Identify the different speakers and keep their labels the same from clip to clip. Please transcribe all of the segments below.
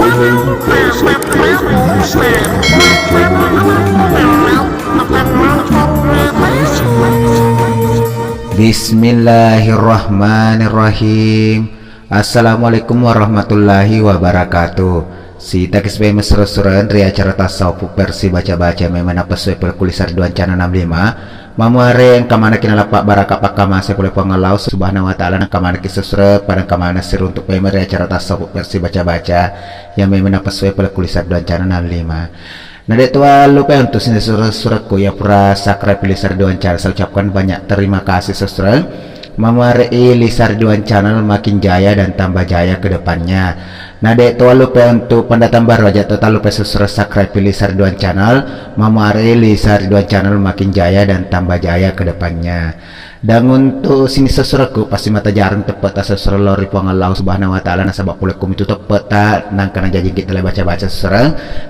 Speaker 1: Bismillahirrahmanirrahim. Assalamualaikum warahmatullahi wabarakatuh. Si takis be mesra-seran ri acara tasawuf versi baca-baca memang apa sesuai perkulisar duan cana 65 mamuare kamana kina lapak baraka pakama se kule pangalau subhanahu wa ta'ala kamana kisesre pada kamana sir untuk memang acara tasawuf versi baca-baca yang memang apa sesuai perkulisar duan cana 65. Nah, tua lupa untuk sini suratku ya pura sakra pilisar duan cara saya ucapkan banyak terima kasih sesuai memarei lisar duan channel makin jaya dan tambah jaya ke depannya. Nah, tua lupa untuk pendatang baru aja total lupa sesuai sakra pilisar duan channel memarei lisar duan channel makin jaya dan tambah jaya ke depannya. Dan untuk sini sesuratku pasti mata jarang tepat sesuai lori Allah subhanahu wa ta'ala nasabak pulakum itu tepat nang kana janji kita le baca-baca sesuai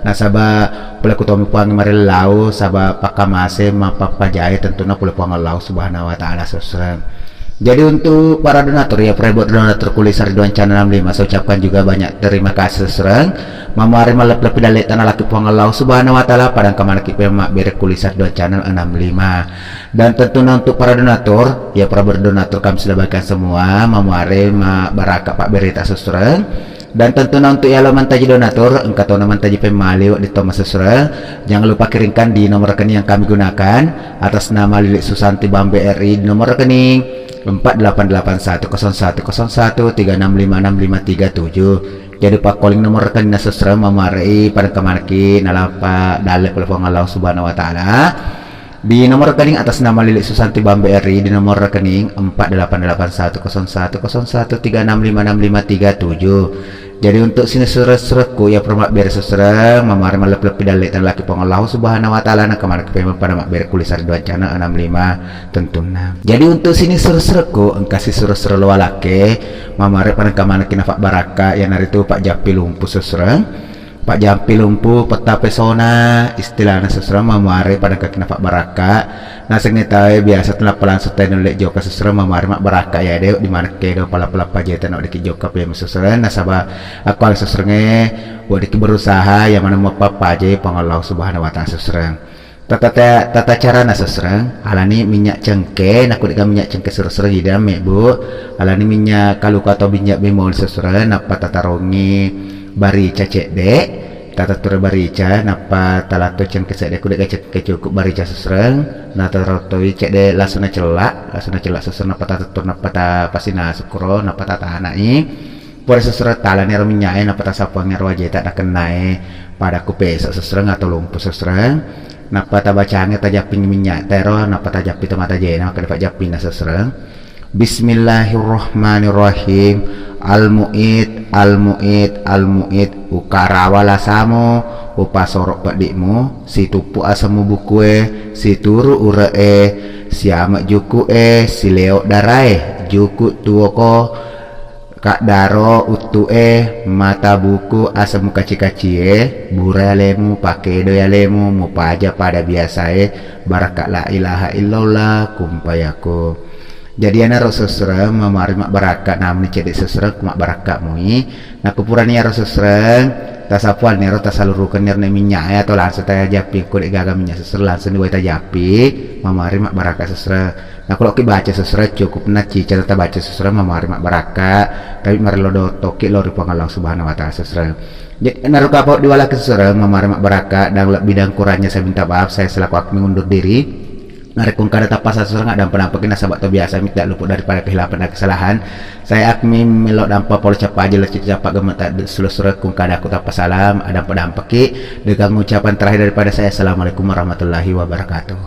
Speaker 1: nasabak pulaku tomi puang mari lau sabak pakamase mapapa jaya tentunya pulaku Allah subhanahu wa ta'ala sesuai. Jadi untuk para donatur ya buat donatur kulisar duan channel 65 saya ucapkan juga banyak terima kasih serang mamari malap-lap dalit tanah laki puang Allah subhanahu wa ta'ala padang kamana kipe mak bere kulisar duan channel 65. Dan tentunya untuk para donatur ya para berdonatur kami sudah bagikan semua mamari mak baraka pak berita seserang. Dan tentunya untuk ya mantaji donatur engkau tahu mantaji pemali di Thomas Susra jangan lupa kirimkan di nomor rekening yang kami gunakan atas nama Lilik Susanti Bank BRI di nomor rekening 48810136565337. Jadi pak calling nomor rekening Susra mamari pada kemarki nalapa dalek telepon Allah subhanahu wa ta'ala di nomor rekening atas nama Lilik Susanti Bank BRI di nomor rekening 48810136565337. Jadi untuk sini surat-suratku ya permak beres surat mamar malep lebih dalek dan laki pong Allah subhanahu wa ta'ala nak kemana kepemen pada mak beres kulisar dua cana 65 tentunya. Jadi untuk sini surat-suratku engkasih surat-surat lawalake mamare pada kemana kina Pak Baraka yang hari itu Pak Japi lumpuh surat Pak Jampi lumpuh peta pesona istilahnya seserah mamare pada kaki Pak Baraka. Nah sengitai biasa telah pelan setai nolek joka seserah mamare mak Baraka ya deh di mana kedo pala-pala paja tenok diki joka pe seserah nasabah aku al seserahnya buat diki berusaha yang mana mau papa aja pengalau subhanahu wa ta'ala seserah. Tata cara na seserah alani minyak cengkeh nak kudik minyak cengkeh seserah hidam bu alani minyak kaluka atau minyak bemol seserah napa tata rongi barica cek dek tata tura barica napa talato ceng kesek dek kuda kecek kecukup barica sesereng nata rotoi cek dek lasuna celak sesereng napa tata tur napa ta pasina sukro napa tata anai pore sesereng talane minyak napa ta sapang wajah tak kenai pada kupe sesereng atau lumpuh sesereng napa ta bacanya ta japing minyak tero napa ta japi mata jena napa japing sesereng. Bismillahirrahmanirrahim. Al-mu'id ukarawala samo upasorok pakdikmu si tupu asamu bukue si turu uree si amak juku si leok darai juku tuoko kak daro utu mata buku asamu kaci-kaci buralemu pake doyalemu mupaja pada biasa barakat la ilaha illallah kumpayaku. Jadi ana Rasulullah mamari mak barakat namni cedek sesreng mak barakat mui nah kupurani ya Rasulullah tasapuan nero tasalurukan nero minyak atau langsung taya japi kulit gagal minyak sesreng langsung diwaita japi mamari mak barakat sesreng. Nah kalau kita baca sesreng cukup naci cara ta baca sesreng mamari mak barakat tapi mari lodo toki lori pangalang subhanahu wa ta'ala sesreng. Jadi naruh kapok diwala ke sesreng mamari mak barakat dan bidang kurangnya saya minta maaf saya selaku aku mengundur diri. Narekun kada tapas seserang dan penampakin sahabat biasa tidak luput daripada kehilapan dan kesalahan. Saya akmi melok dampa pol capa aja lecit capa gemetak seluruh kung kada aku tapas salam ada penampaki dengan ucapan terakhir daripada saya assalamualaikum warahmatullahi wabarakatuh.